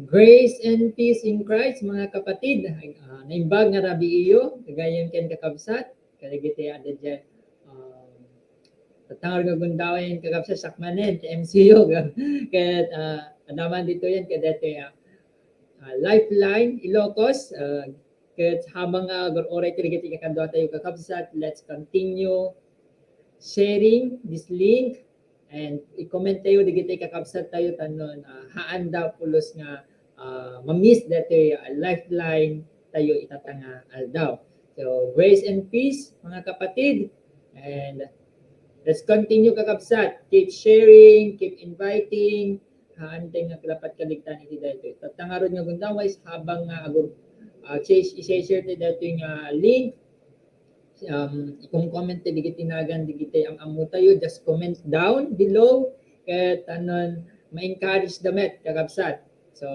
Grace and peace in Christ, mga kapatid. Naimbag nga rabi iyo, kagayon ken kakabsat, kaligiti ada dyan. Tatangar nga gundawen kakabsat sakmanen, MCO. Kaya adaman dito yan, kaya dito Lifeline, Ilocos. Kaya habang oray kaligiti kakadwa tayo kakabsat, let's continue sharing this link. And i-comment tayo, digitay kakabsat tayo tanon, haanda pulos nga ma-miss dati lifeline tayo itatanga aldaw. So, grace and peace, mga kapatid. And let's continue kakabsat. Keep sharing, keep inviting. Haantay nga dapat kaligtan iti dito. Tatangarod nga gundawais habang i-share tayo dito yung link. Kung comment tayo, digit tinagan, digit ang amo tayo, just comment down below at ma-encourage damit kakabsat. So,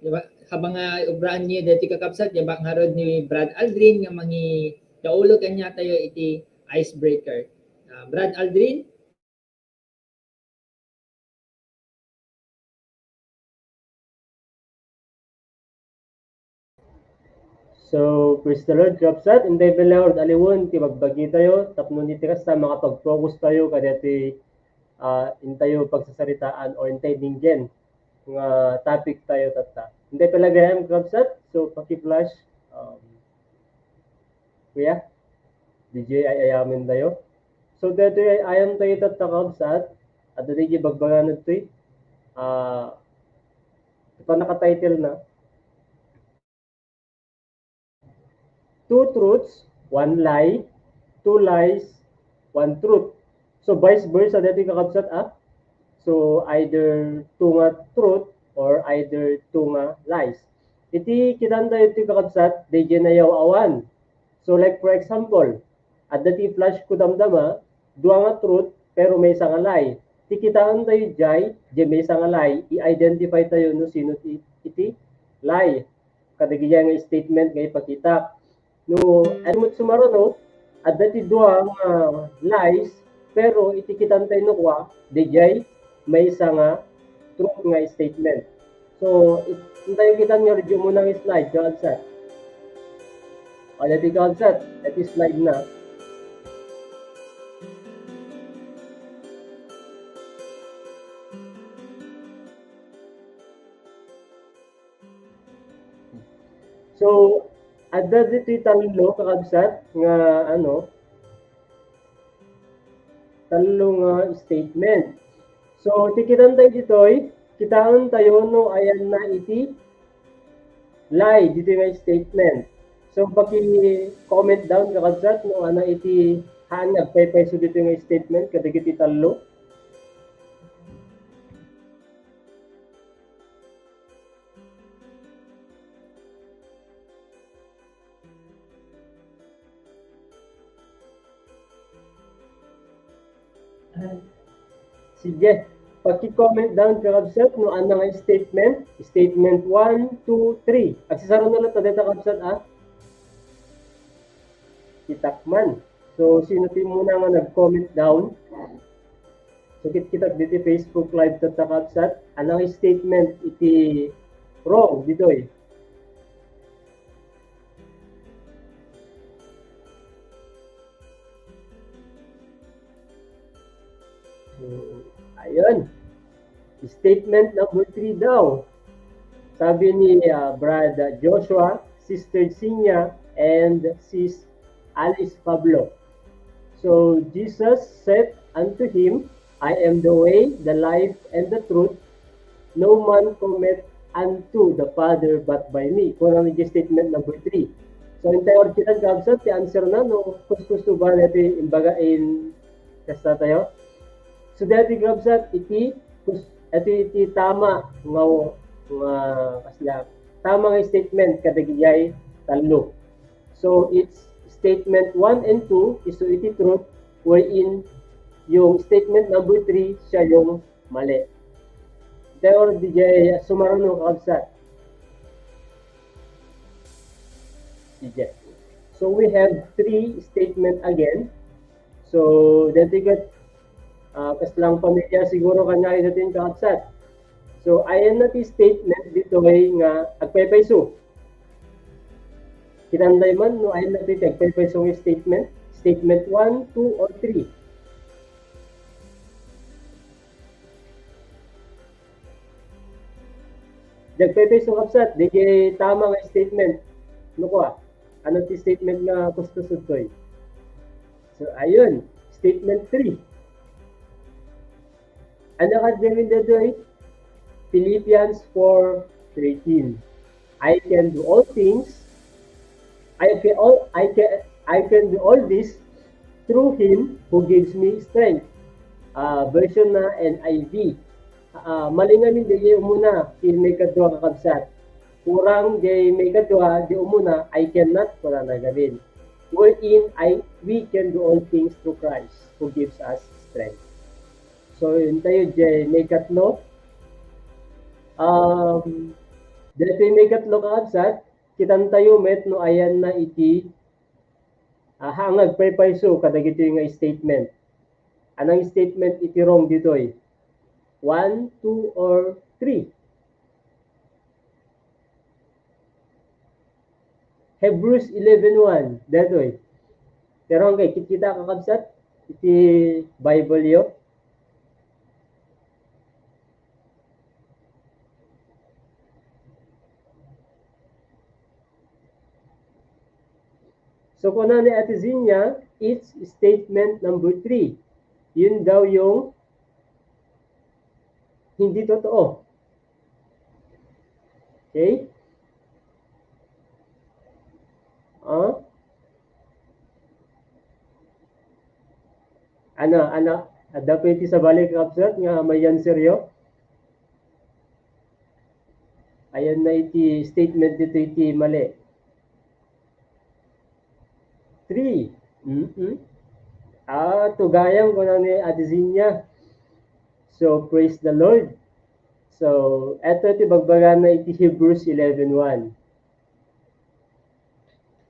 diba, habang ubraan niyo dito kakabsat, diba, ang harod ni Brad Aldrin nga mangi daulo kanya tayo iti icebreaker. Brad Aldrin? So, praise the Lord, kapsat. Inday Lord, aliwon, ti magbagi tayo, tapno ni tikas ta, makapag-focus tayo, kaya ti intayo pagsasaritaan o intay ningen nga topic tayo tata. Inday palagayam, kapsat, so paki-flash. Kuya, DJ ay ayamin tayo. So, dito ay ayam tayo tata, kapsat, at dito bagbagan ito pa naka-title na, two truths, one lie, two lies, one truth. So vice versa dito kakabsat So either two nga truth or either two nga lies. Iti kitanda iti kakabsat, di nayaw awan. So like for example, at dati flash ko damdama, dua nga truth pero may isang lie. Tikitaan tayo jay, may isang lie, i-identify tayo no sino iti lie. Kadagyan nga statement nga ipakita. No, mo sumaro no, at dati dua lies, pero itikitan tayo no kwa, DJ, may isa nga truth nga statement. So, tayo kita nyo, review mo ng slide, kalsat. O, dati kalsat, dati slide na. So, ada dito talo kakabsat nga talong statement. So, tikitan tayo dito Kitaan tayo no ayan na iti lie dito nga statement. So paki-comment down kakabsat no ana iti haan nagpaypayso dito nga statement kadagiti talo. Sige, paki-comment down kakabsat no ana nga statement. Statement 1, 2, 3. Agsasaro na lang dito kakabsat Kitakman. So, sino ti muna nga nag-comment down? So, kita dito Facebook Live tatakabsat. Anong statement iti wrong dito eh. So, ayun. Statement number 3 daw. Sabi ni Brad Joshua, Sister Sinya, and Sis Alice Pablo. So Jesus said unto him, I am the way, the life, and the truth. No man cometh unto the Father but by me. Kung ano yung statement number 3. So in tayo kita gabsat, the answer na, no, gusto ba natin imbagain kasta tayo? So dati gabsat, iti tama nga kasla tama nga statement kadagiyay talo. So it's statement 1 and 2 is to iti truth wherein yung statement number 3 siya yung mali. Therefore, DJ sumarunong kabsat. Sige. So we have 3 statement again. So dati kat kaslang pamilya siguro kanya natin kakabsat. So, ayan na ti statement dito ay nga agpaypayso. Kinanday man, no, ayan na ti agpaypayso ng statement. Statement 1, 2, or 3. Agpaypayso kapsat, di tama nga statement. Ano ko ano ti statement nga kustusod ko eh. So, ayun. Statement 3. Ano ka din dito eh? Philippians 4:13. I can do all things. I can do all this through him who gives me strength. Version na NIV. Malingamin di umuna may kadwa kakabsat. Kurang di may kadwa di umuna I cannot wala na gawin. Wherein we can do all things through Christ who gives us strength. So yun tayo di may katlo. Dito may katlo kakabsat, kitan tayo met no ayan na iti hangag paypayso kadagito yung statement. Anong statement iti wrong dito eh? 1, 2, or 3? Hebrews 11:1 dito eh. Pero hanggang kita kakabsat iti Bible yo. So kung ano ni Ate Zinya, it's statement number 3. Yun daw yung hindi totoo. Okay? Dapat sa balik kapsat nga may answer yo. Ayan na iti statement dito iti mali. 3. Tugayang ko na ni Adezinya. So, praise the Lord. So, eto iti bagbagan na iti Hebrews 11:1.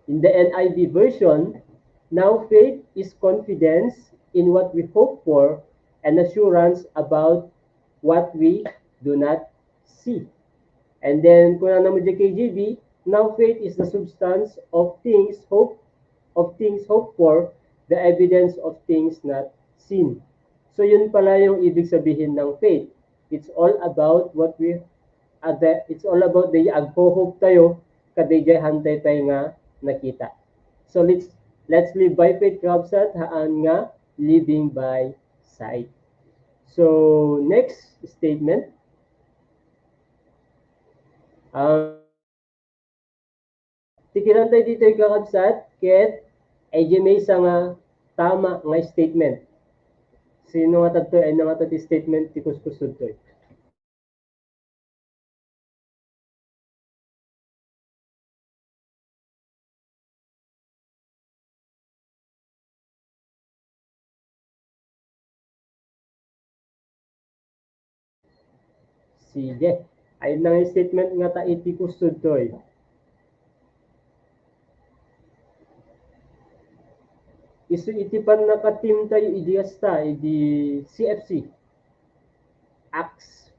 In the NIV version, now faith is confidence in what we hope for and assurance about what we do not see. And then, kung ano mo dyan KJV, now faith is the substance of things hoped for, the evidence of things not seen. So yun pala yung ibig sabihin ng faith. It's all about it's all about the agpo-hope tayo kadayjay hantay tayo nga nakita. So let's live by faith kabsat haan nga living by sight. So next statement. Ang tikinantay dito yung kakabsat, ket ay may nga tama nga statement. Sino nga tagto ay nga tati statement ti kuskusod to. Sige. Ay na nga statement nga ta iti kusod to. Isu iti pan nakatim tayo idiyasta idi CFC. Acts.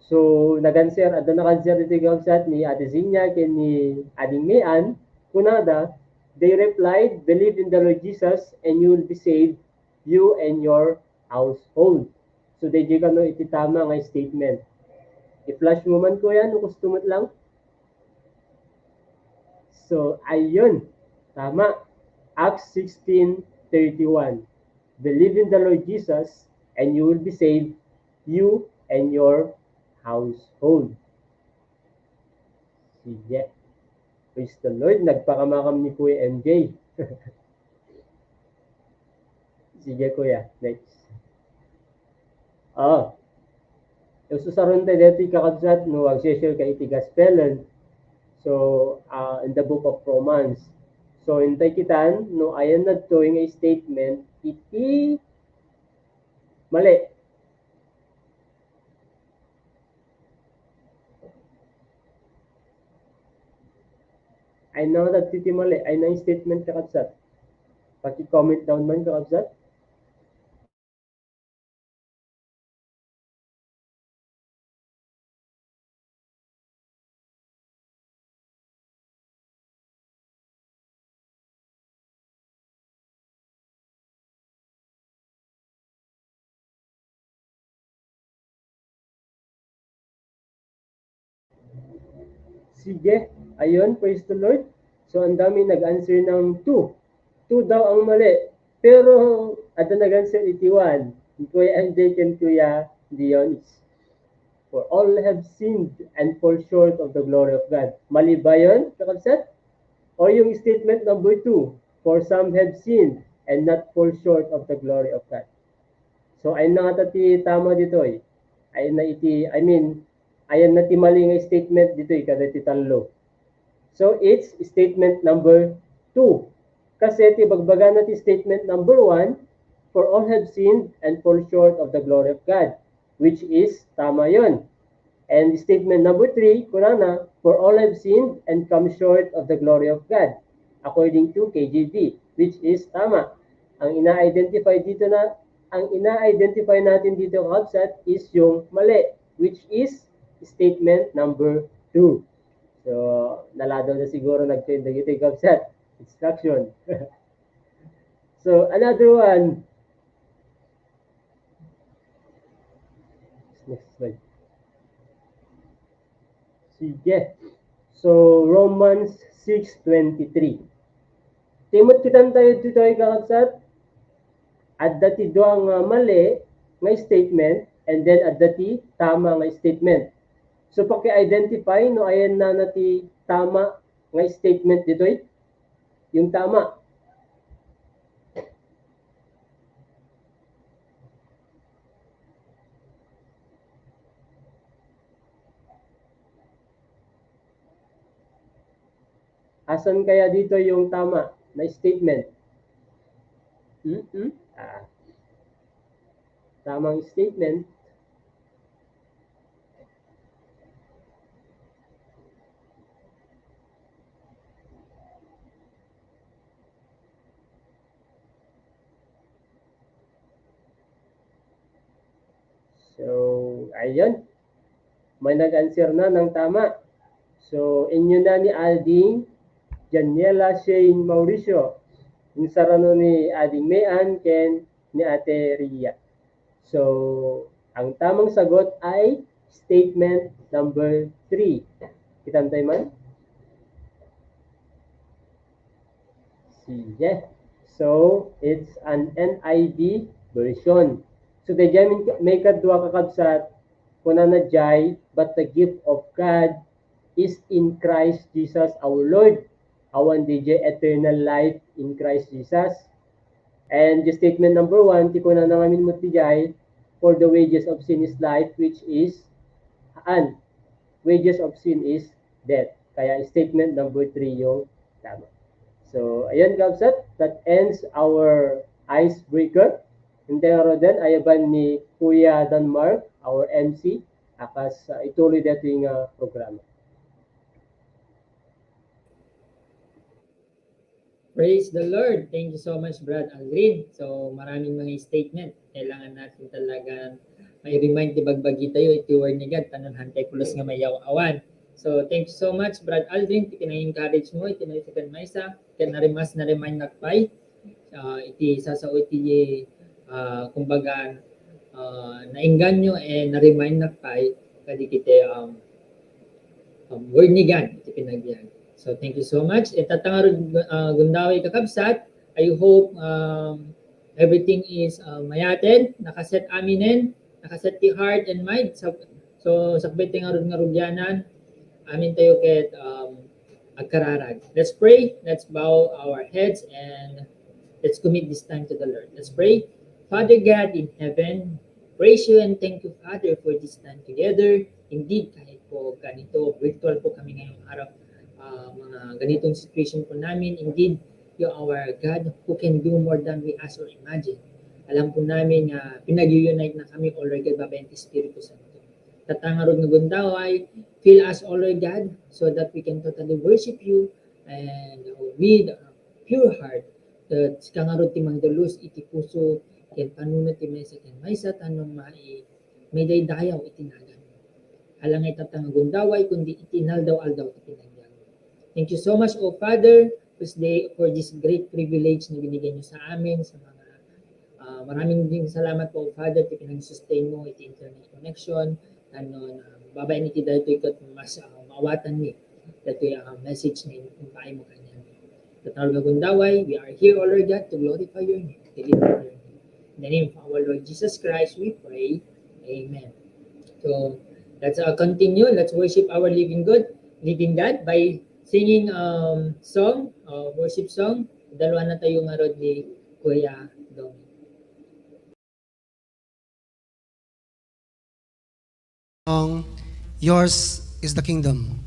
So, naganser, ada naganser iti gawsat ni Ate Zinya ken ni Ading Mian, kunada, they replied, believe in the Lord Jesus and you will be saved, you and your household. So, they no iti tama nga statement. I-flash mo man ko yan, kustumot lang. So, ayun, tama. Acts 16:31. Believe in the Lord Jesus and you will be saved, you and your household. Sige. Praise the Lord. Nagpakamakam ni Kuya MJ. Sige, Kuya. Next. Yung susaron tayo dito kakabsat, no, mag-share ka iti gospelon. So, in the book of Romans. So, hintay kitan, no, ayan na to yung statement, iti mali. Ay na titi mali, ay na yung statement kakabsat. Paki-comment down man kakabsat. Sige, ayun, praise the Lord. So, ang dami nag-answer ng 2. 2 daw ang mali. Pero, ada nag-answer iti 1. Kuya MJ ken Kuya Dionis. For all have sinned and fall short of the glory of God. Mali ba yun, kakabsat? O yung statement number 2, for some have sinned and not fall short of the glory of God. So, ay na nga ti tama dito eh. Ay na iti, ayan na ti mali nga statement dito eh, kada ti talo. So, it's statement number 2. Kasi ti bagbaga na ti statement number 1, for all have sinned and fall short of the glory of God, which is tama yon. And statement number 3, kunana, for all have sinned and come short of the glory of God, according to KJV, which is tama. Ang ina-identify dito natin dito kabsat is yung mali, which is statement number 2. So, naladaw na siguro nag-train na ito yung kabsat. Instruction. So, another one. Next slide. Sige. So, Romans 6:23. Timot kitan tayo dito ay kakabsat. At dati doang mali nga statement and then at dati tama nga statement. So, paki-identify no ayan na nati tama nga statement dito ay yung tama. Asan kaya dito yung tama na statement? Tamang statement. So, ayun. May nag-answer na ng tama. So, inyo na ni Alding, Janiela Shane Mauricio. Yung sarano ni Ading Mayan, ken ni Ate Ria. So, ang tamang sagot ay statement number 3. Kitantay man? Sige. So, it's an NIV version. So, the may kadwa kakabsat, kunanadjay, but the gift of God is in Christ Jesus our Lord. Awan DJ eternal life in Christ Jesus. And the statement number 1, ti ko na nangamin mo tijay, for the wages of sin is life, which is, and wages of sin is death. Kaya statement number 3 yung tama. So, ayan kabsat, that ends our icebreaker. Hindi nga din, ayaban ni Kuya Danmark, our MC, akas ituloy dito yung programa. Praise the Lord. Thank you so much, Brad Aldrin. So, maraming mga statement. Kailangan natin talaga may remind ti bagbagi tayo, iti word ni God, tanan hantay kulos nga mayaw awan. So, thank you so much, Brad Aldrin. Iti na-encourage mo, iti na-second maysa, iti na-remind nakpay. Iti sasao iti, kumbaga, nainganyo na-remind nakpay, kadi kiti word ni God, iti pinagyan. So thank you so much. Itatangarod Gundawi kakabsat. I hope everything is mayaten, nakaset aminen, nakaset ti heart and mind. So sakbay tingarod nga rugyanan. Amin tayo ket agkararag. Let's pray. Let's bow our heads and let's commit this time to the Lord. Let's pray. Father God in heaven, praise you and thank you, Father, for this time together. Indeed, kahit po ganito, virtual po kami ngayong araw. Mga ganitong situation po namin. Indeed, you are our God who can do more than we ask or imagine. Alam po namin na pinag-unite na kami, O Lord God, babayan ti Espiritu Santo. Tatangarod ng gundaway, fill us, O Lord God, so that we can totally worship you and with a pure heart. That kangarod ti mangdalus iti puso, ken panunot ti maysa ken maysa tanong may daydayaw itinagan. Halangay tatang gundaway kundi itinaldaw-aldaw ti pinag. Thank you so much, O Father, for this great privilege na binigay niyo sa amin, sa mga maraming din salamat po, O Father, iti pinag-sustain mo, iti internet connection, babayin iti dahil ito mas maawatan mi, dahil ito message na inumpay mo kanya. Tatanong gagundaway, we are here, O Lord God, to glorify your name, to lift up your name. In the name of our Lord Jesus Christ, we pray. Amen. So, let's continue. Let's worship our living God by singing song, worship song. Dalawa na tayo nga rod ni Kuya Dong. Yours is the kingdom.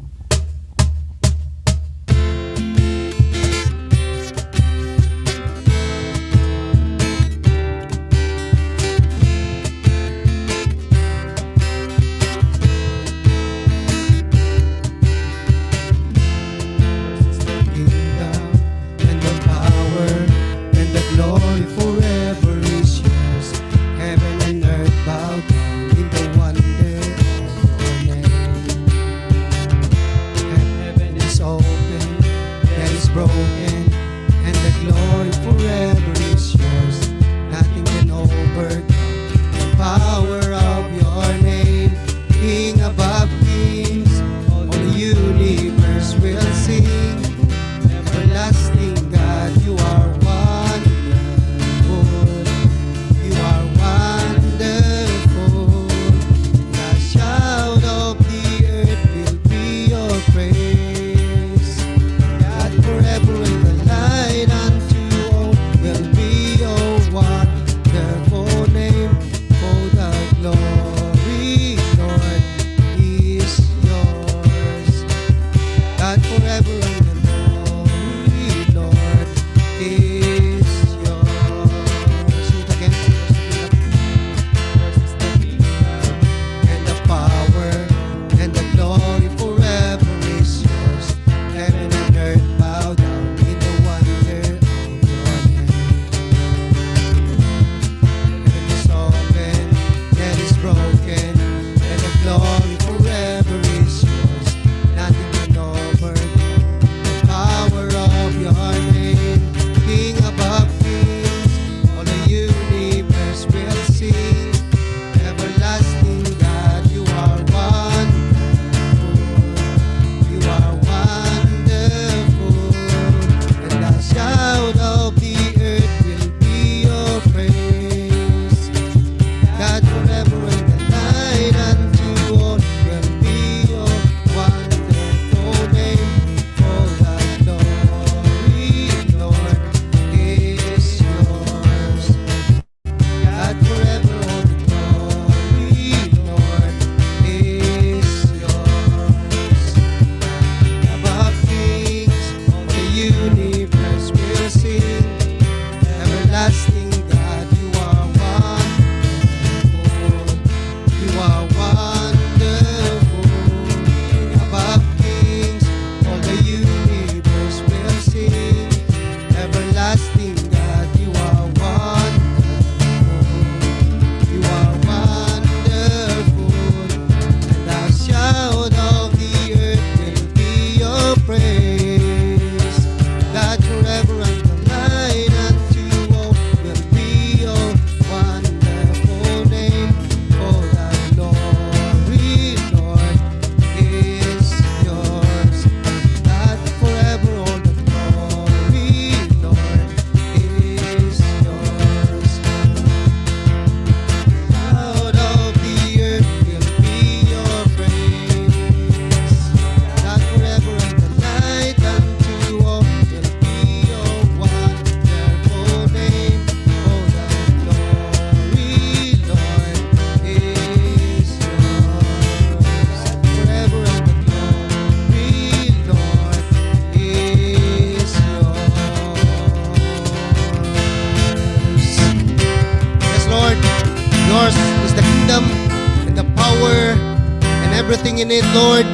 everything in it, Lord,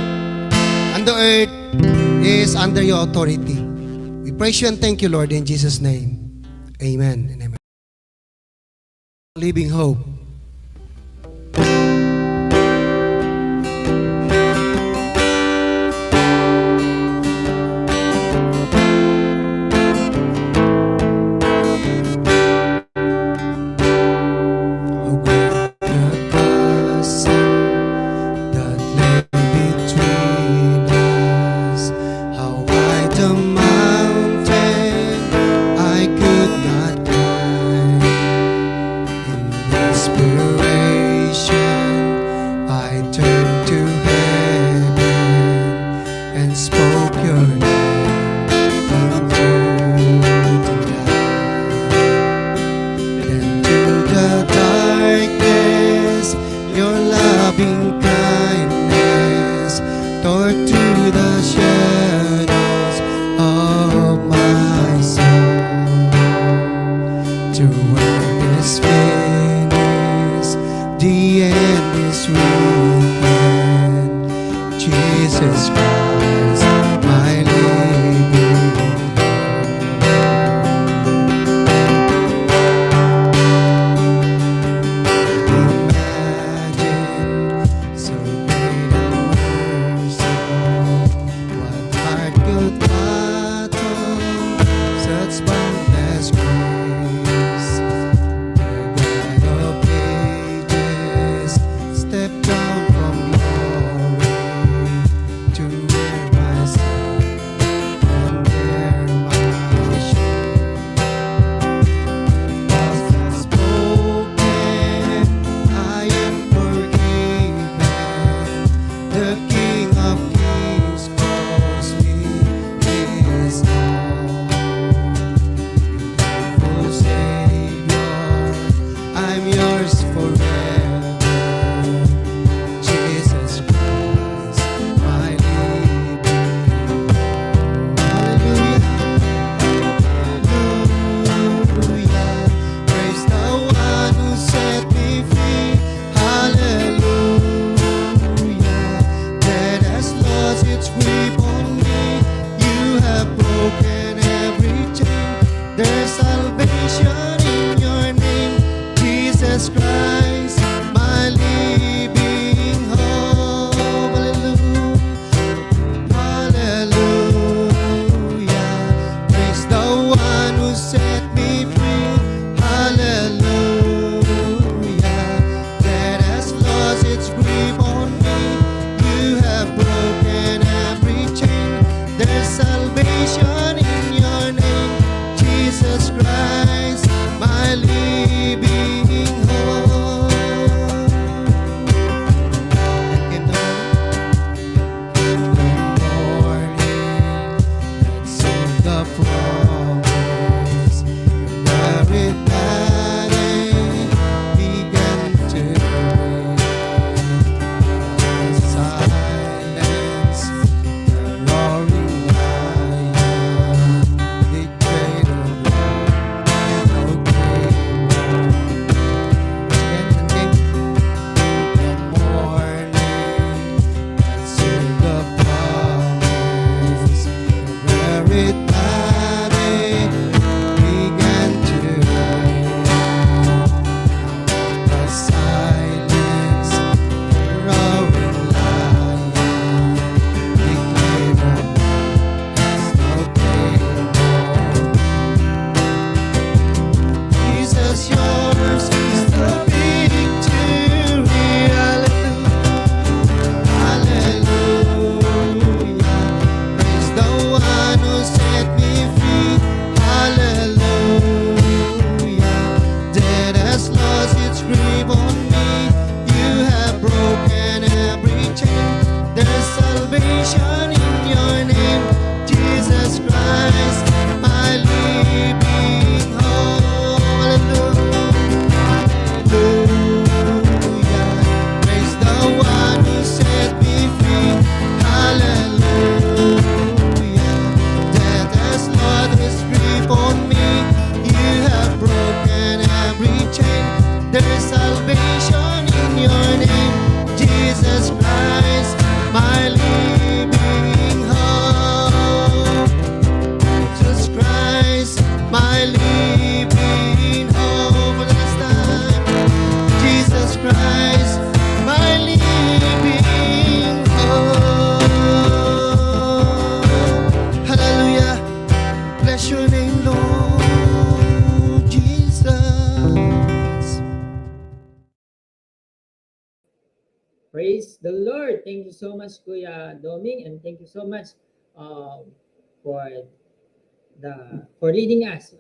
and the earth is under your authority. We praise you and thank you, Lord, in Jesus' name. Amen and amen. Living hope. How great the chasm that lay between us. How high the mountain I could not climb. In this Praise the Lord. Thank you so much, Kuya Doming, and thank you so much for for leading us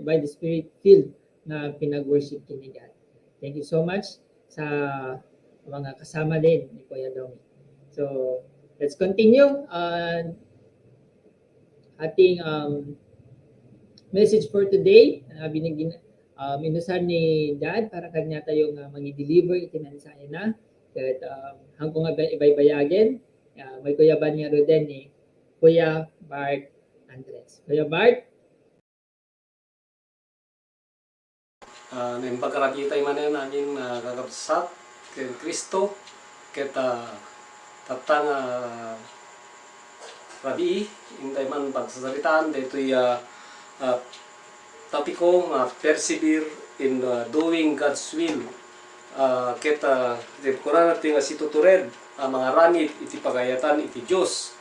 by the Spirit filled na pinag-worship ni God. Thank you so much sa mga kasama din ni Kuya Doming. So, let's continue ating message for today. Minusad ni Dad para kanya tayong magi-deliver itinansaya na. At hanggang nga ibaybayagin, may Kuya Banya Roden ni Kuya Bart Andres. Kuya Bart? Ning pagkarakita man yan namin kakabsat kay Kristo kita tatang rabi intay man pagsasalitaan dito'y topiko nga persevere in doing God's will. Kita kurang natin nga situtured mga ranit iti pagayatan iti Diyos.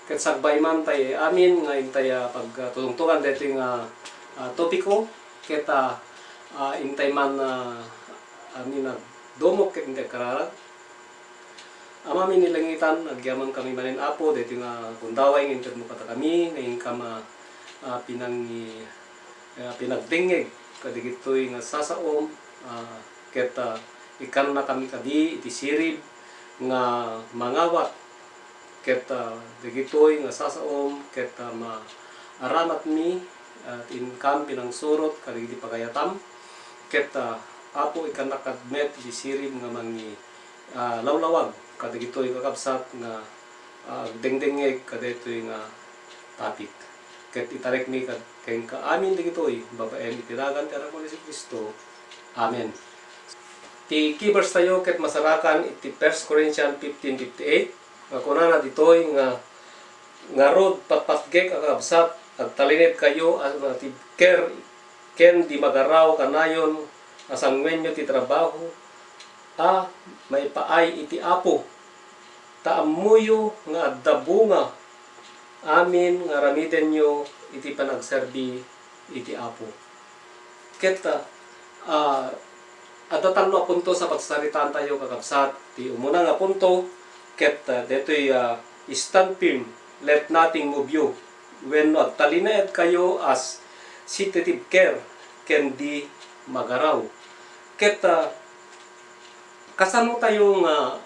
Ket sagbay man tay amin nga intay pagtulungtungan dito nga topiko kita intay man amin domok ket intay kararag. Amami nilangitan agyaman kami manin apo dito nga kundaway ngintid mo kata kami ngayon kama pinagdingeg kadigitoy nga sasaom ket ikan na kami kadi iti sirib nga mangawat ket digitoy nga sasaom ket maaramat mi inkam pinangsurot kadigiti pagayatam ket apo ikan nakadmet iti sirib nga mangi lawlawag kadigitoy kakabsat nga dengdengeg kadetoy nga topic ket itarek mi kay kaamin digitoy babaen itiragan ti Anak ni Kristo. Amen. Ti keyverse tayo ket masarakan iti 1 Corinthians 15:58 nga kunana ditoy nga rod patpatgek kakabsat agtalinid kayo as ti ken di magaraw kanayon asangwenyo ti trabaho maipaay iti apo taamuyo nga addabunga amin nga ramiden nyo iti panagserbi iti apo. Ket adatan no punto sa pagsaritaan tayo kakabsat ti umuna nga punto ket detoy stand firm, let nothing move you when agtalinaed kayo as sensitive care can di magaraw. Ket kasano tayo nga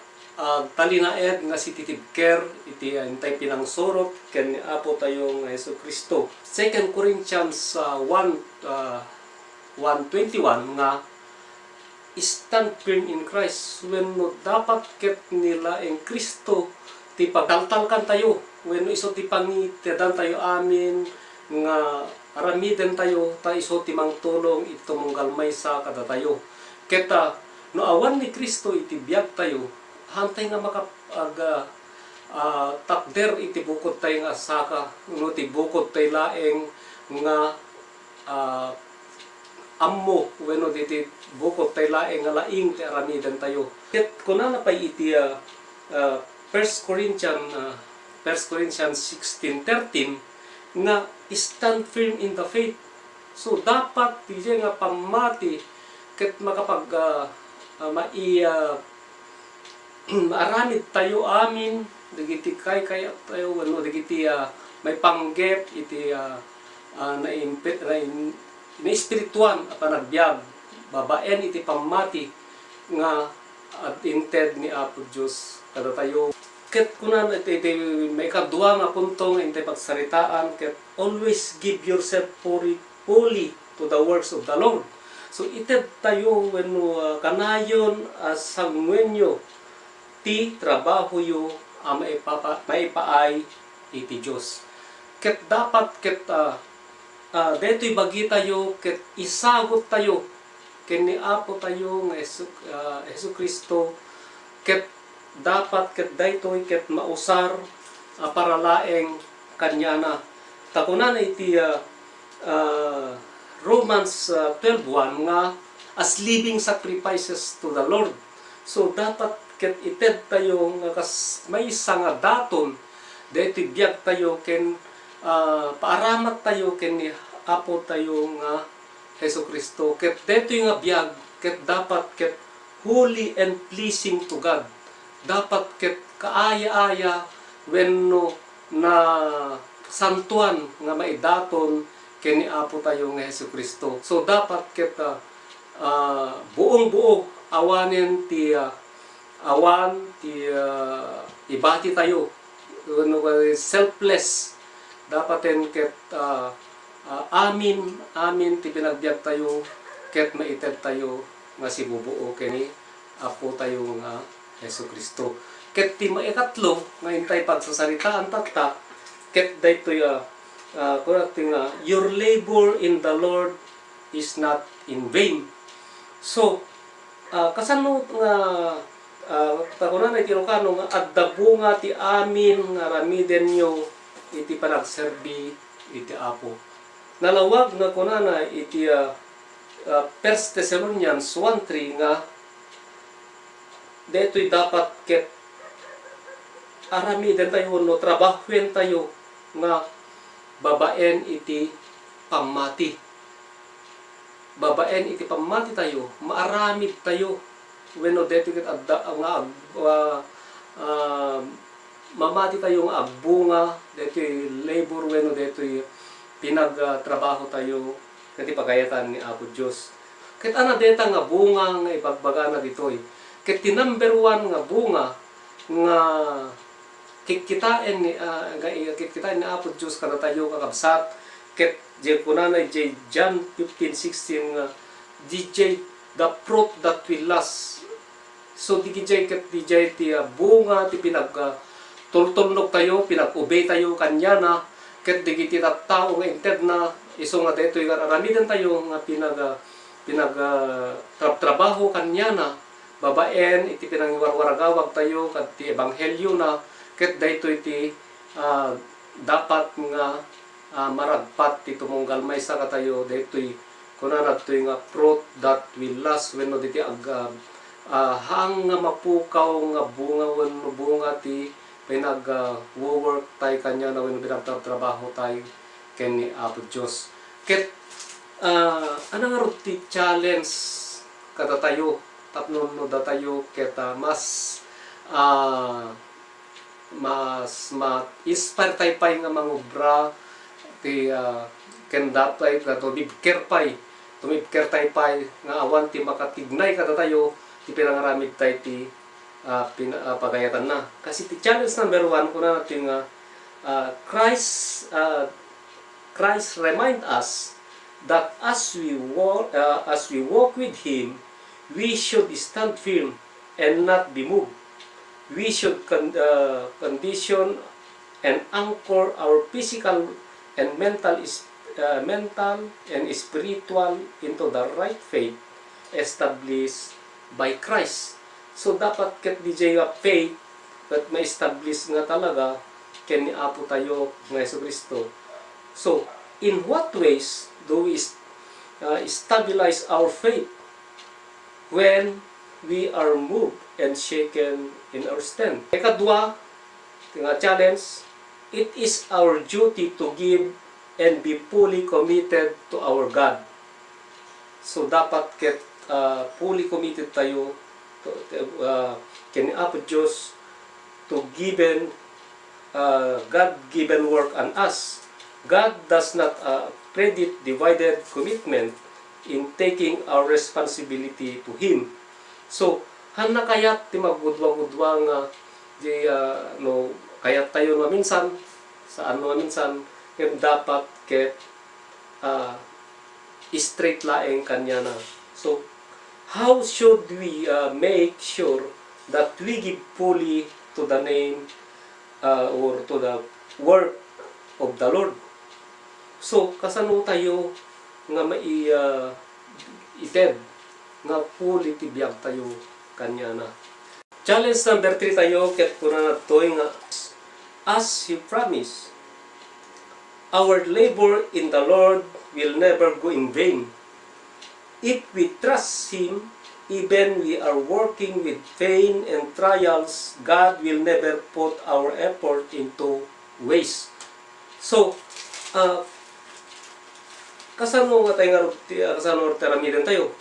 talinaed nga sensitive care iti intay pinangsurot ken apo tayo nga Hesus Kristo. 2 Corinthians 1:21 nga stand firm in Christ when no dapat ket nila en Kristo ti pagtaltalkan tayo when iso ti pangitedan tayo amin nga aramiden tayo ta iso ti mangtulong ito manggalmay sa kada tayo keta no awan ni Kristo iti biag tayo hantay nga takder iti bukod tayo nga saka no ti bukod tayo laeng nga ammo wenno diti bukod tayo laeng nga laing ti aramiden tayo ket kunana pay iti 1 Corinthians 16:13 nga stand firm in the faith. So dapat ti nga pamati ket makapag maaramid tayo amin digiti kay tayo ano digiti may panggep iti na espirituan at panagbiag babaen iti pamati nga at inted ni Apo Dios kada tayo ket kunan iti may kadua nga punto nga intay pagsaritaan ket always give yourself fully to the works of the Lord. So ited tayo when kanayon sangwenyo ti trabaho yo maipaay iti Dios. Ket dapat ket detoy bagi tayo ket isagot tayo ken ni Apo tayo nga Hesus Kristo ket dapat ket daytoy ket mausar para laeng kanyana. Takunan iti Romans 12:1 nga as living sacrifices to the Lord. So dapat ket ited tayo nga may nga daton daytoy biag tayo ken paaramat tayo ken ni Apo tayo nga Hesus Kristo ket daytoy nga biag ket dapat ket holy and pleasing to God. Dapat ket kaaya-aya wenno na santuan nga maidaton kini Apo tayo nga Hesukristo. So dapat ket buong-buo awanen ti ibati tayo. Selfless. Dapaten ket amin ti pinagbiag tayo ket maited tayo nga sibubuo kini Apo tayo nga Hesukristo. Ket ti maikatlo nga intay pagsasaritaan tatta ket daytoy your labor in the Lord is not in vain. So kasano nga takunan ay Ilocano nga adda bunga ti amin nga ramiden nyo iti panagserbi iti Apo. Nalawag na kunana iti 1 Thessalonians 1:3 nga detoy dapat ket aramiden tayo no trabahuin tayo nga babaen iti pamati. Babaen iti pamati tayo, maaramid tayo wenno detoy ket adda nga mamati tayo nga agbunga detoy labor wenno detoy pinagtrabaho tayo ket pagayatan ni Apo Dios. Ket ana deta nga bunga nga ibagbagana ditoy. Ket ti number 1 nga bunga nga kikitain ni Apo Dios kada tayo kakabsat ket kunana John 15:16 nga DJ the fruit that will last. So DJ ket DJ ti bunga ti tultulnog tayo, pinag-obey tayo kanya na ket digiti tattao nga inted na iso nga detoy karamidan tayo nga trabaho kanya na babaen iti pinangwarwaragawag tayo ket ti ebanghelyo na ket daytoy ti dapat nga maragpat ti tumunggal maysa katayo daytoy kunana toy nga fruit that will last wenno diti hang nga mapukaw nga bunga wenno bunga ti work tay kanya na wenno pinagtrabaho tay ken ni Apo Dios. Ket ano nga ti challenge kada tayo tapno no datayo ket mas inspire tay pay nga mangobra ti ken datay to bibker tay pay nga awan ti makatignay kada tayo ti pinangaramid tay ti pagayatan na. Kasi ti challenge number 1 kuna natin nga Christ remind us that as we walk with Him, we should stand firm and not be moved. We should condition and anchor our physical and mental and spiritual into the right faith established by Christ. So dapat ket DJ nga faith ket ma-establish nga talaga ken ni Apo tayo nga Hesukristo. So in what ways do we stabilize our faith when we are moved and shaken in our stand? Ikadua nga challenge, it is our duty to give and be fully committed to our God. So dapat ket fully committed tayo ken ni Apo Dios to given God-given work on us. God does not credit divided commitment in taking our responsibility to Him. So hanna kayat ti magudwa-gudwa nga di kayat tayo na minsan saan na minsan ket dapat ket straight laeng kanya na. So how should we make sure that we give fully to the name or to the work of the Lord? So kasano tayo nga ited nga fully tibiyag tayo kanya na. Challenge number 3 tayo ket kuna natoy nga as He promised, our labor in the Lord will never go in vain. If we trust Him, even we are working with pain and trials, God will never put our effort into waste. So, kasano nga tayo kasano teramidan tayo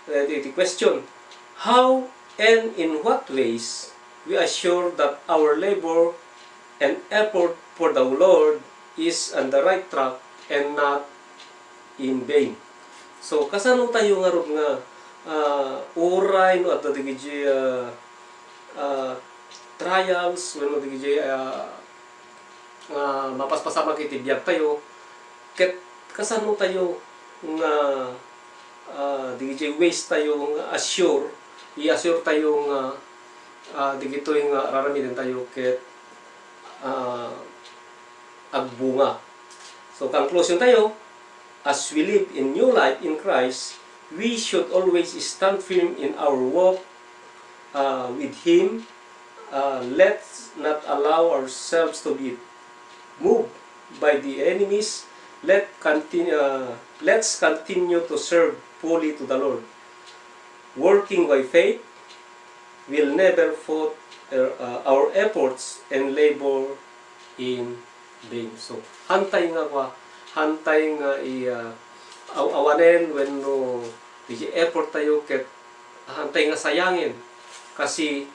iti question. How and in what ways we assure that our labor and effort for the Lord is on the right track and not in vain. So kasano tayo nga ron nga oray no at digiji trials when digiji mapaspasama kiti biyag tayo ket kasano tayo nga digiji ways tayo nga i-assure tayo nga digitoy nga raramidin tayo ket agbunga. So conclusion tayo, as we live in new life in Christ, we should always stand firm in our walk with Him. Let's not allow ourselves to be moved by the enemies. Let's continue to serve fully to the Lord. Working by faith will never fault our efforts and labor in vain. So, hantay nga awanen when no effort tayo ket hantay nga sayangin kasi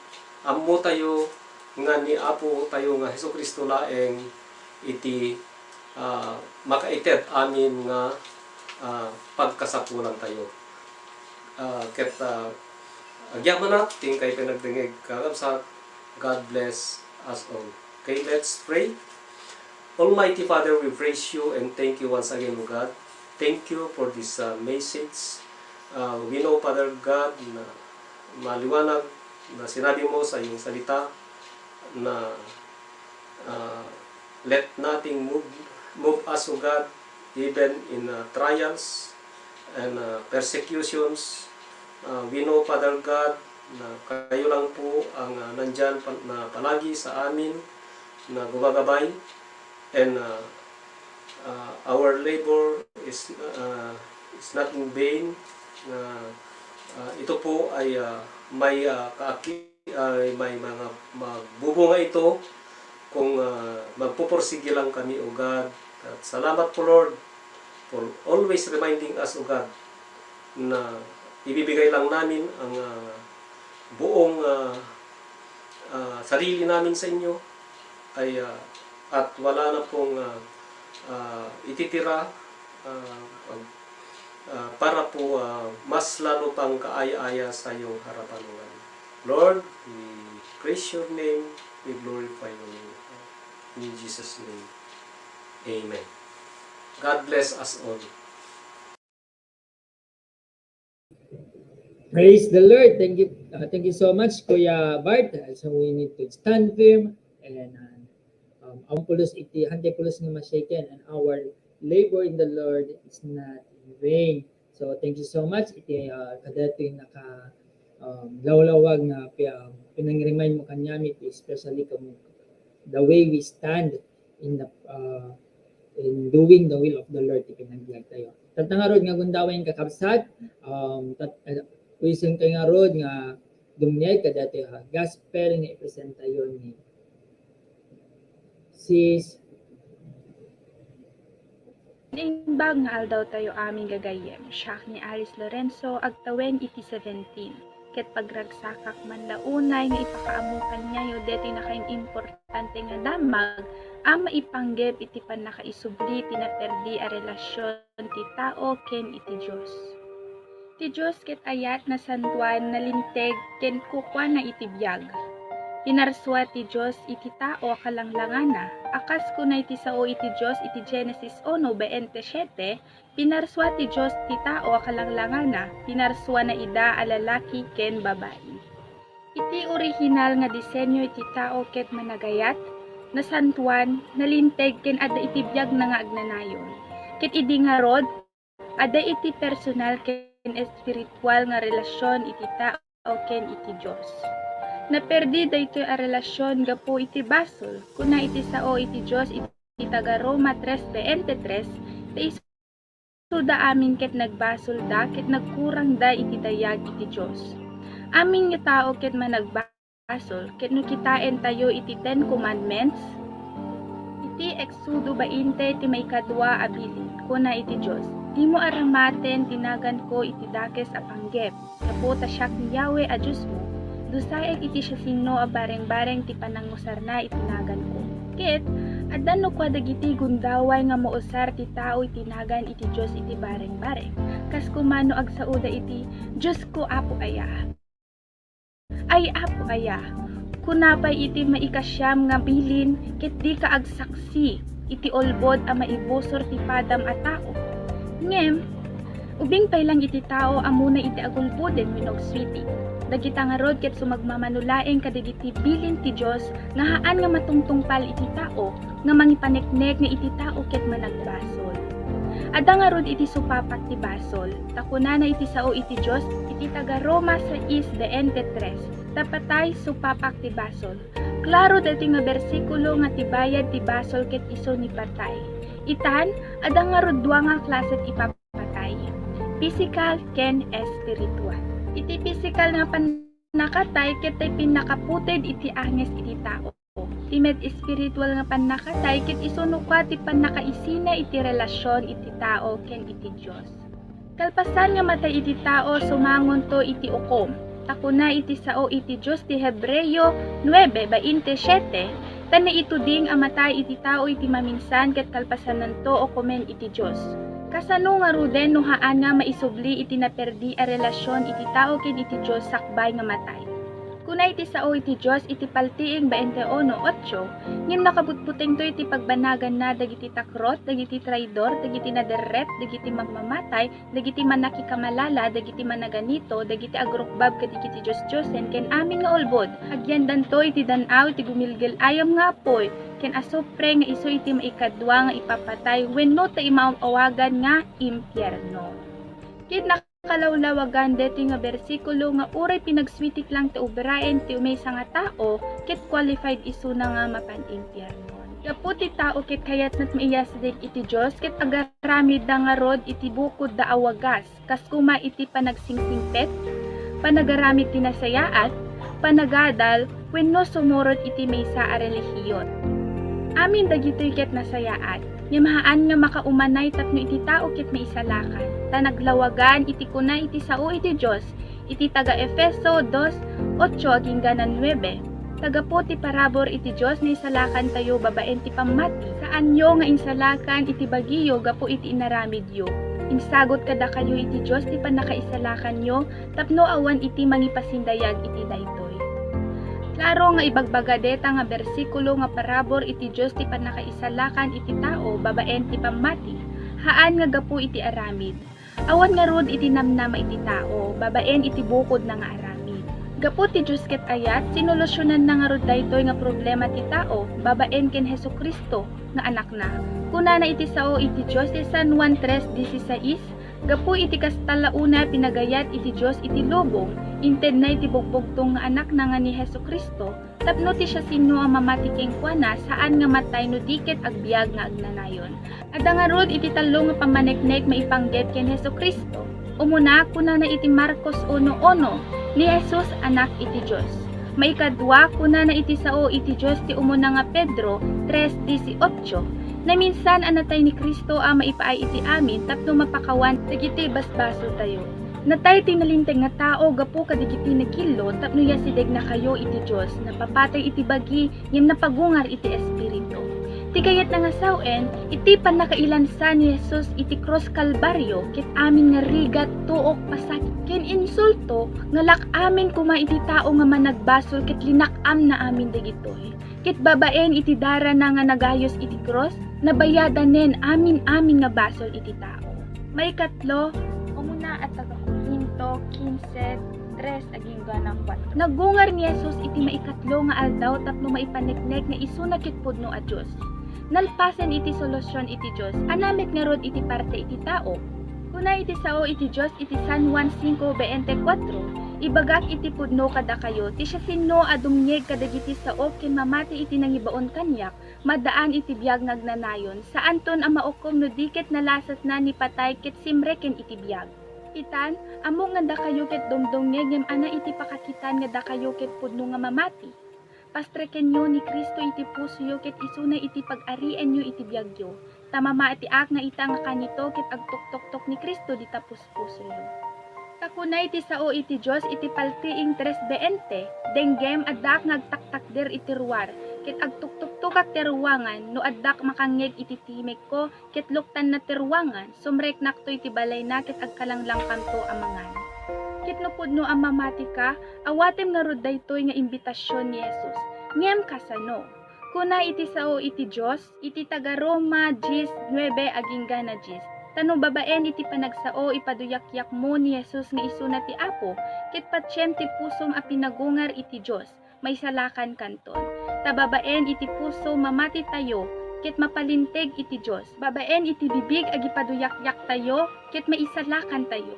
ammo tayo nga ni Apo tayo nga Hesukristo laeng iti makaited amin nga pagkasapulan tayo. Ket agyaman natin kay pinagdingig kakabsat. God bless us all. Okay, let's pray. Almighty Father, we praise you and thank you once again, O God. Thank you for this message. We know, Father God, na maliwanag na sinabi mo sa iyong salita na let nothing move us, O God, even in trials and persecutions. We know, Father God, na kayo lang po ang nandyan na palagi sa amin na gumagabay. And our labor is not in vain. Ito po ay may mga magbubunga ito kung magpupursige lang kami, O God. At salamat po, Lord, for always reminding us, O God, na ibibigay lang namin ang buong sarili namin sa inyo ay at wala na pong ititira para po mas lalo pang kaaya-aya sa iyong harapan. Lord, we praise your name, we glorify your name. In Jesus' name, amen. God bless us all. Praise the Lord. Thank you so much, Kuya Bart. So we need to stand firm and ang pulos iti hante pulos nga masyaken and our labor in the Lord is not in vain. So thank you so much iti kadati naka lawlawag na pinang-remind mo kanyami especially kung the way we stand in the in doing the will of the Lord iti pinagbiag tayo. Tatangarod nga gundawin kakabsat kuisen kay nga rod nga dumnyay kadati gospel nga ipresenta yon ni sis Naimbag nga aldaw tayo aming gagayem, siya ni Alice Lorenzo, agtawen iti 17. Ket pagragsakak man launay nga ipakaamo kanya yo deti nakain importante nga damag, ang maipanggep iti panakaisubli tinaperdi a relasyon ti tao ken iti Dios. Ti Dios ket ayat na santuan nalinteg ken kukwa na iti biyag. Pinarswa ti Diyos iti tao kalanglangana. Akas kunay ti sao iti Diyos iti Genesis 1:27, pinarswa ti Diyos ti tao kalanglangana. Pinarswa na ida a lalaki ken babae. Iti original nga disenyo iti tao ket managayat, nasantuan, nalinteg ken adda iti biyag na nga agnanayon. Ket idi nga rod, adda iti personal ken espiritual nga relasyon iti tao ken iti Diyos. Naperdi daytoy a relasyon gapo iti basol, kuna iti sao iti Diyos iti taga Roma 3:23, iso da amin ket nagbasol da ket nagkurang da iti dayag iti Diyos. Amin nga tao ket managbasol ket no kitaen tayo iti 10 commandments, Iti Exodo 20 ti may kadwa abilin, kuna iti Diyos. Di mo aramaten tinagan ko iti dakes a panggep, kaputa siyak ni Yahweh a Diyos mo. Dusayag iti siya sino a bareng-bareng ti panangusar na itinagan ko. Ket, adan no kwa dagiti gundaway nga mousar ti tao itinagan iti Diyos iti bareng-bareng. Kas kumano agsauda iti Diyos ko apo aya. Ay apo aya. Kunapay iti maikasyam nga bilin ket di ka agsaksi iti olbod a maibusor ti padam a tao. Ngem, ubing pay lang iti tao amuna iti agulboden minog switi. Dagita nga rod ket sumagmamanulaeng kadagiti bilin ti Dios nga haan nga matungtungpal iti tao nga mangipaneknek nga iti tao ket managbasol. Ada nga rod iti supapak ti basol, takunana iti sao iti Dios iti taga Roma 6:23. Tapatay supapak ti basol. Klaro dati nga bersikulo nga tibayad ti basol ket iso ni patay. Itan, ada nga rod dua nga klase ti ipapatay. Physical ken spiritual. Iti physical nga panakatay ket tay pinakaputed iti anges iti tao. Ti med spiritual nga panakatay ket iso no kwa ti panakaisina iti relasyon iti tao ken iti Dios. Kalpasan nga matay iti tao sumangon to iti ukom. Takuna iti sao iti Diyos ti Hebreyo 9:27, tani ito ding amatay iti tao iti maminsan ket kalpasanan to o komen iti Diyos. Kasano nga ruden no haan nga maisubli iti naperdi a relasyon iti tao ken iti Diyos sakbay nga matay. Kuna iti sao iti Diyos iti paltiing 21:8, ngem nakabutbuteng to iti pagbanagan na dagiti takrot, dagiti traidor, dagiti naderrep, dagiti magmamatay, dagiti manakikamalala, dagiti managanito, dagiti agrukbab kadagiti Diyos-Diyosen ken amin nga ulbod. Agyandan to iti danaw iti gumilgil ayam nga apoy, ken asupre nga iso iti maikadwa nga ipapatay wenno ta imaawagan nga impyerno. Ket kalawlawagan deti nga bersikulo nga uray pinagswitik lang ti uberaen ti umaysa nga tao ket qualified isu na nga mapan-impyerno. Gapu ti tao ket kayat nat maiyasdig iti Dios ket agaramid da nga rod iti bukod da awagas kas kuma iti panagsingsingpet, panagaramid ti nasayaat, panagadal wenno sumurot iti maysa a relihiyon. Amin dagitoy ket nasayaat, nga mahaan nga makaumanay tapno iti tao ket maisalakan. Tanaglawagan iti kuna iti sao iti Dios, iti taga Efeso 2:8 hanggang 9. Taga po ti parabor iti Dios na isalakan tayo babaen ti pamati. Saan yo nga insalakan iti bagiyo gapo iti inaramid yo. Insagot kada kayo iti Dios ti panakaisalakan yo tapno awan iti mangipasindayag iti daytoy. Klaro nga ibagbaga deta nga bersikulo nga parabor iti Dios ti panakaisalakan iti tao babaen ti pamati. Haan nga gapu iti aramid. Awan nga rod iti namnama iti tao, babaen iti bukod na nga aramid. Gapu ti Dios ket ayat, sinolusyonan na nga rod daytoy nga problema ti tao, babaen ken Hesukristo nga anak na. Kuna na iti sao iti Dios ti San Juan 3:16, gapu iti kastalauna pinagayat iti Dios iti lubong, inted na iti bugbugtong nga anak na nga ni Hesukristo, tapno ti siya sino ang mamatiking kuana saan nga matay no diket agbiag nga agnanayon. Ada nga rod iti talo nga pamaneknek maipanggep ken Hesukristo. Umuna kuna na iti Marcos 1:1, ni Jesus anak iti Dios. Maikadwa kuna na iti sao iti Dios ti umuna nga Pedro 3:18. Na minsan anatay ni Kristo ang maipaay iti amin tapno mapakawan dagiti basbaso tayo. Natay tinalinteng nga tao gapo kadigiti nagkilo tapno yasideg na kayo iti Dios napapatay iti bagi ngem napagungar iti espiritu. Ti kayat na nga sawen iti panakailansa ni Jesus iti cross Kalbaryo ket amin nga rigat tuok pasakit ken insulto nga lak amin kuma iti tao nga managbasol ket linakam na amin dagitoy. Ket babaen iti dara na nga nagayos iti cross nabayadanen amin nga basol iti tao. May katlo umuna at taga-Korinto 15:3 aging ganang 4. Nagungar ni Jesus iti maikatlo nga aldaw tapno maipaneknek nga isu nakitpudno a Dios. Nalpasen iti solusyon iti Dios. Anamit nga rod iti parte iti tao. Kuna iti sao iti Dios iti San Juan 5:24. Ibagak iti pudno kada kayo, ti siya sino adumnyeg kadagiti sao ken mamati iti nangibaon kanyak, madaan iti biyag ngagnanayon, saan ton ang maukom no diket nalasat na ni patay ket simre ken iti biyag. Itan, amo nga da kayo ket dumdumnyeg ngem ana iti pakakitan nga da kayo ket pudno nga mamati. pastreken nyo ni Kristo iti puso ket isuna iti pag-arien nyo iti biyagyo. Tamama iti ak na ita nga kanito ket agtuktok ni Kristo di tapos puso yo. Kakuna iti sao iti Dios iti paltiing 3:20, denggem addak ngagtaktakder iti ruwar, ket agtuktuktok ti ruwangan, no addak makangeg iti timek ko, ket luktan na ti ruwangan, sumrek nakto iti balay na ket agkalanglang kanto amangan. Ket no pudno ang mamati ka, awatem nga rod daytoy nga imbitasyon ni Jesus. Ngem kasano? Kuna iti sao iti Dios, iti taga Roma 10:9 agingga na 10. Tano babaen iti panagsao ipaduyakyak mo ni Jesus nga isuna ti Apo, ket patsyen ti pusom a pinagungar iti Dios, may salakan kanton. Ta babaen iti puso mamati tayo, ket mapalinteg iti Dios. Babaen iti bibig agi paduyakyak tayo, ket maisalakan tayo.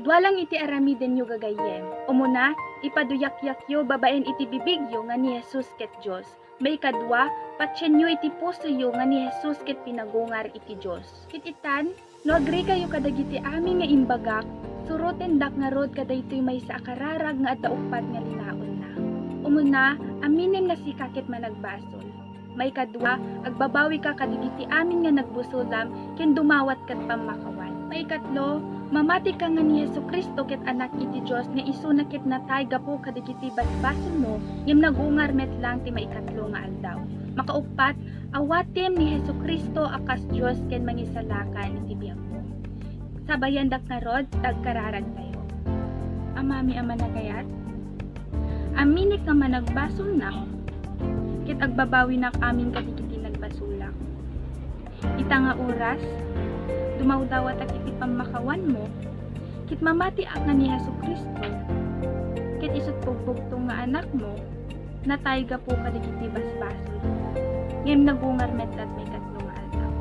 Dualang iti aramiden yo gagayem. Umuna, ipaduyakyak yo babaen iti bibig yo nga ni Jesus ket Dios. May kadwa, patsyen yo iti puso yo nga ni Jesus ket pinagungar iti Dios. Ket itan, no agree kayo kadagiti amin nga imbagak, suroten dak nga rod kadaytoy may sa akararag nga adda upat nga linaon na. Umuna, aminen nga si kaket managbasol. May kadwa, agbabawi ka kadagiti amin nga nagbusulam, ken dumawat kat pamakawan. May katlo, mamati ka nga ni Jesucristo ket anak iti Dios nga isuna ket natay gapo kadagiti basbason mo, ngem nagungar met lang ti maikatlo nga aldaw. Makaupat, awatem ni Jesucristo akas Dios ken mangisalakan iti biag mo. Sabayan dak nga rod, tagkararag tayo. Amami ama na kayat, aminik nga managbasol na, ket agbabawi nak amin kadagiti nagbasulak. Ita nga oras, dumawdawat ak iti pamakawan mo, ket mamati ak nga ni Jesucristo, ket isut pugbugtong nga anak mo, natay gapo kadagiti basbasol. Ngem nagungar metat may katlo nga aldaw.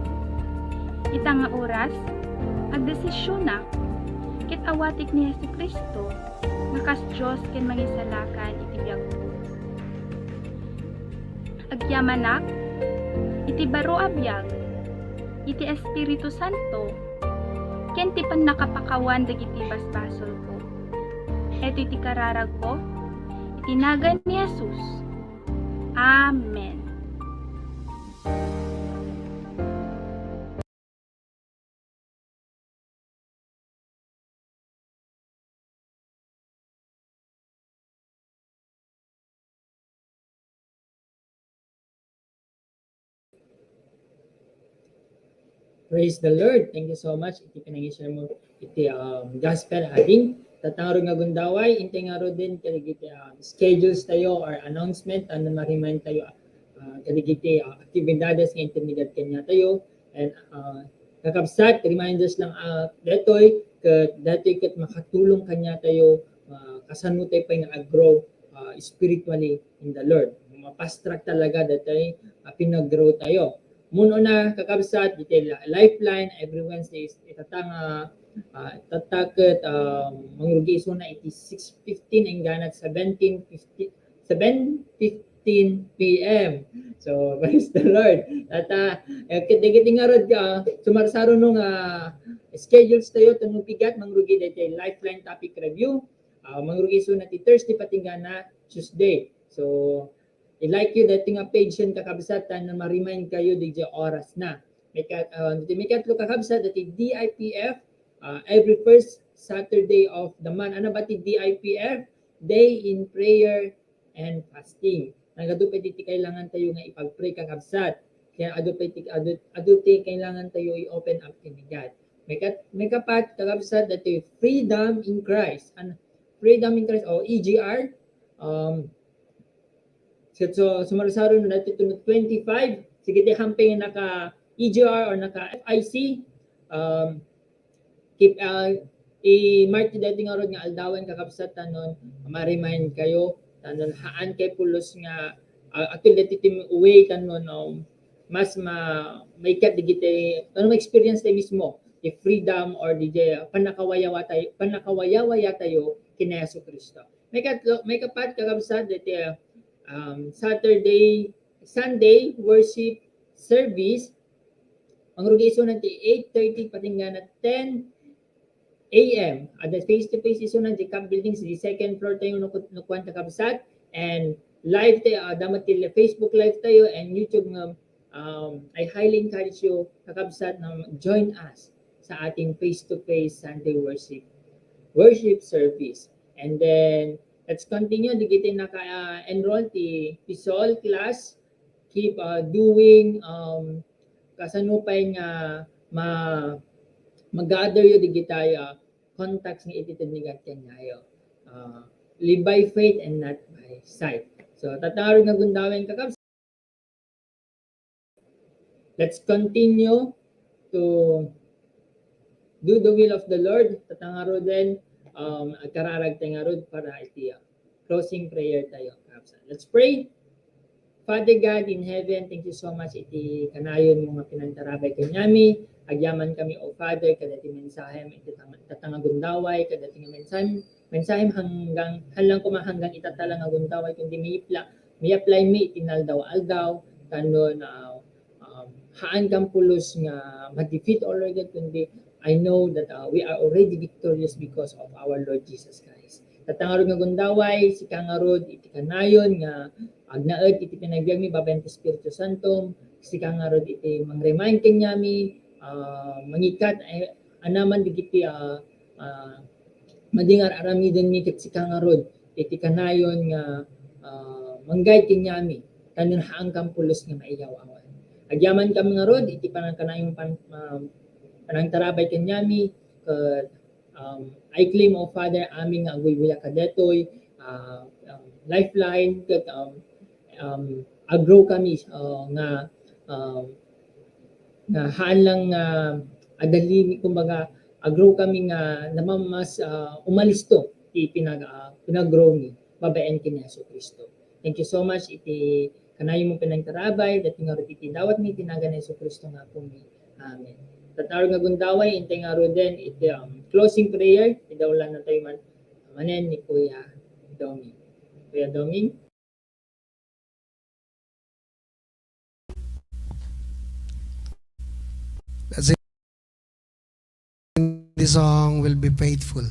Ita nga oras, agdesisyon na, ket awatik ni Jesucristo, nakas Diyos ken mangisalakan iti biag mo. Agyamanak, iti baro a biag, iti Espiritu Santo, ken ti nakapakawan dagiti basbasol ko. Eto iti kararag ko, itinagan ni Jesus. Amen. Praise the Lord. Thank you so much. Iti pinag-share mo iti gospel ading tatangaro nga gundaway inte nga ro din kaligiti schedules tayo or announcement ano ma-remind tayo kaligiti aktibidades nga intermediate kanya tayo and kakabsat reminders lang detoy ket makatulong kanya tayo kasano tayo pa nga grow spiritually in the Lord. Mapastrack talaga detoy pinag-grow tayo. Muno na kakabsat detail lifeline every Wednesday itatanga tataket mangrugi so na iti 6:15 ang ganat 7:15 PM. So praise the Lord. At kitigiti nga rod sumarsaro nung schedules tayo tanong pigat mangrugi detail lifeline topic review mangrugi so na ti Thursday patingana Tuesday. So I-like you dati nga page yan kakabsatan na ma-remind kayo di oras na. May katlo kakabsat dati DIPF every first Saturday of the month. Ano ba ti DIPF? Day in Prayer and Fasting. Nagadupa ti kailangan tayo nga ipag-pray kakabsat. Kaya aduti kailangan tayo i-open up kini God. May kapat kakabsat dati Freedom in Christ. Freedom in Christ o EGR. So sumarsaro na natin ito 25. Sige di hamping naka EGR or naka FIC. Keep i-mark dati nga rod nga aldawan kakabsat tanon ma-remind kayo tanon haan kay pulos nga atul dati tim uwi tanon mas may kat digite ano experience tayo mismo the freedom or the panakawayawa tayo kina Jesucristo. May kapat kakabsat dati Sunday worship service ang rugiso natin 8:30 patinggan na 10 a.m. At the face-to-face iso ng Camp Building sa second floor tayo nukuan kakabsat and live tayo, damat til Facebook live tayo and YouTube nga I highly encourage you kakabsat na join us sa ating face-to-face Sunday worship service. And then let's continue di kita naka-enroll ti Pisol class. Keep doing kasanupay nga mag-gather yun di kita contacts nga ititid ni God kanyayo. Live by faith and not by sight. So tataro nga gundawin kakabsat. Let's continue to do the will of the Lord. Tatangaro din kararag tangarod para iti closing prayer tayo. Let's pray. Father God in heaven, thank you so much iti kanayon mga pinantarabay kanyami. Agyaman kami o Father kadati mensahe iti tatangagundaway kadati nga mensahe hanggang halang kumahanggang itatalang agundaway kundi may apply mi itinaldaw-aldaw kanon haan kang pulos nga ma-defeat already kundi I know that we are already victorious because of our Lord Jesus Christ. Tatangarod nga gundaway, si kangarod, iti kanayon nga agnaed iti pinagbiag mi babayan ti Espiritu Santo, si kangarod iti mang-remind kanyami, mangikat anaman digiti madingar aramiden mi ket si kangarod iti kanayon nga manggay kanyami kanon haang kang pulos nga maiyaw-awan. Agyaman kami nga rod iti panangkanayong panangtarabay kanyami ket I claim o Father aming nga aguybuya kadetoy lifeline ket aggrow kami nga haan lang adali kumbaga aggrow kami nga namamas umalisto ti pinaggrow ni babaen kini Hesus Kristo. Thank you so much iti kanayo mo pinangtarabay dati nga iti dawat mi tinagan ni Hesus Kristo nga pumi. Amen. Tataro nga gundaway intay nga ro den iti closing prayer idawlan na tayo manen ni Kuya Doming. Kuya Doming. That's it. The song will be faithful.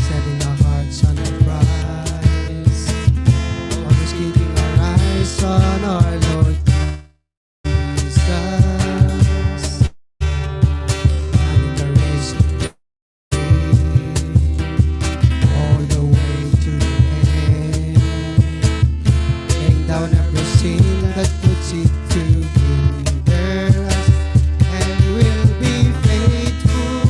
Setting our hearts on the prize, always keeping our eyes on our Lord Jesus. Running the race all the way to the end, laying down every sin that puts it to hinder us, and we'll be faithful.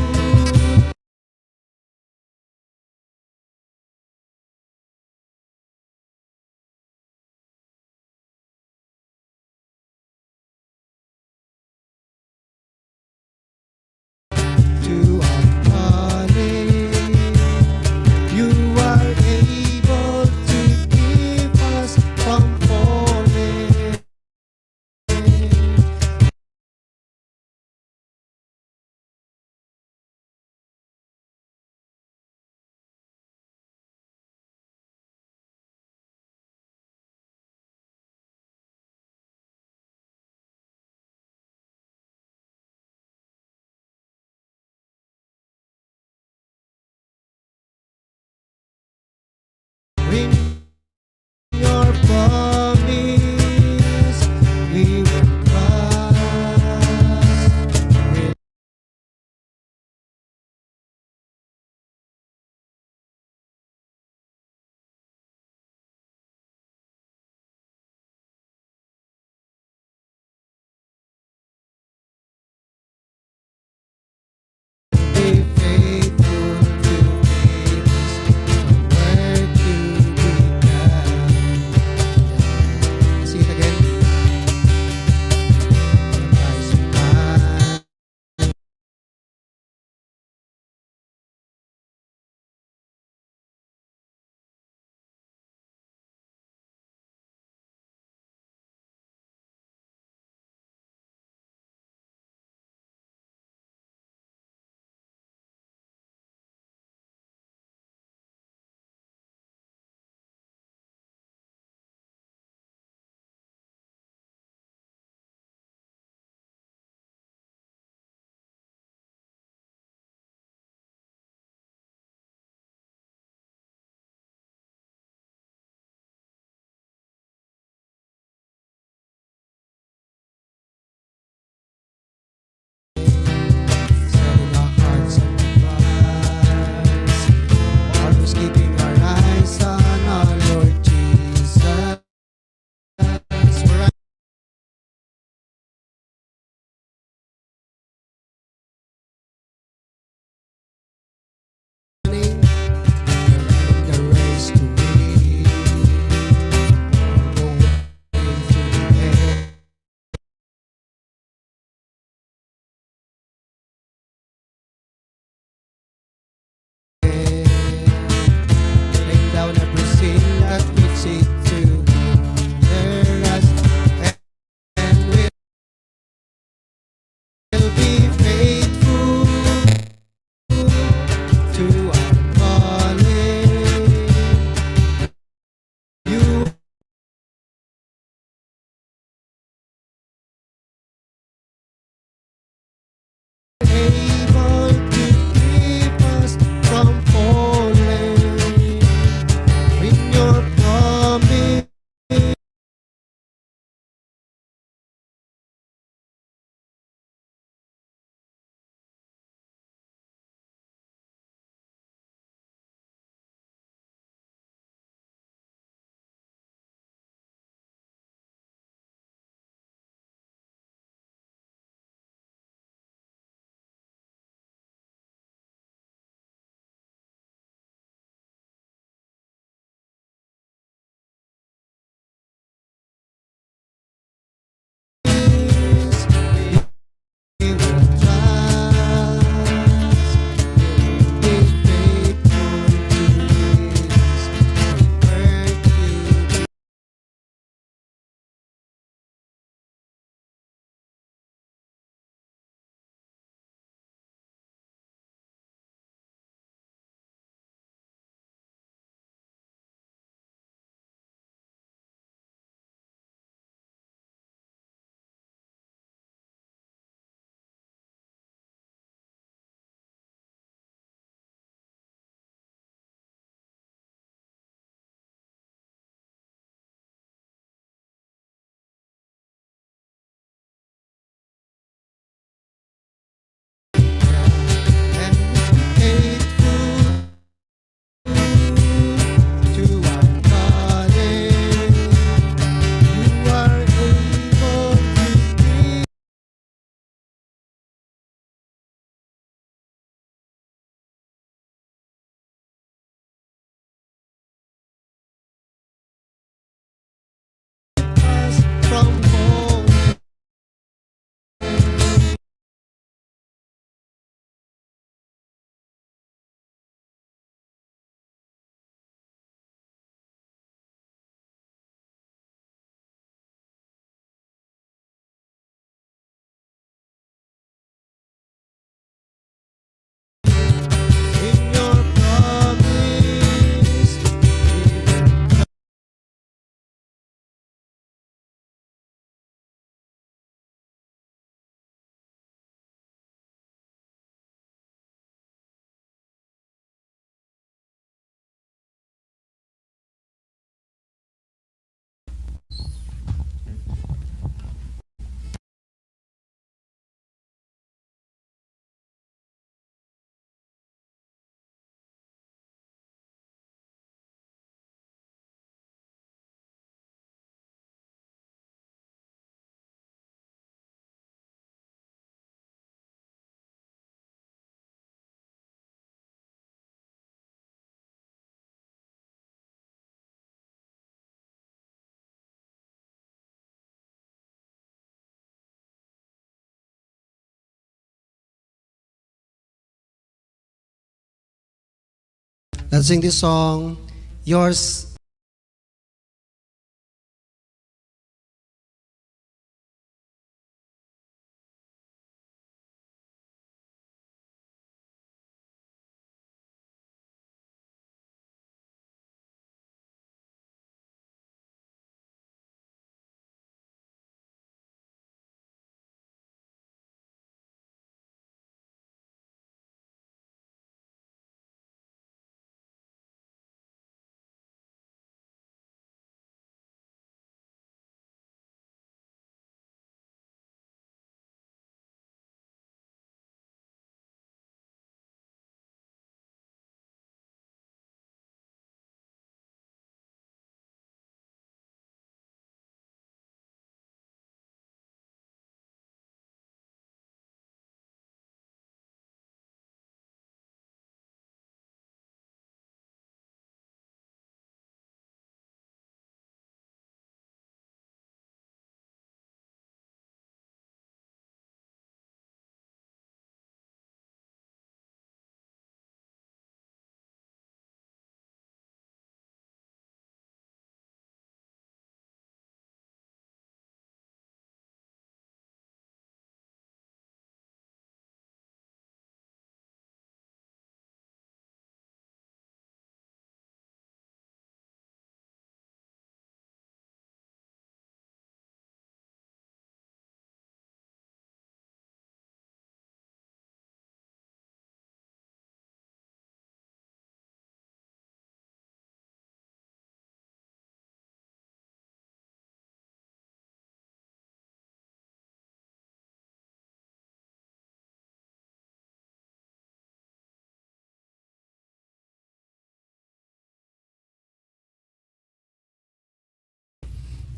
To our calling, you are able to keep us from falling. In your promise, we will trust. Be faithful to keep us from where to be. Let's sing this song. Yours.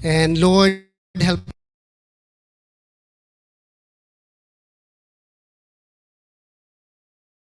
And Lord, help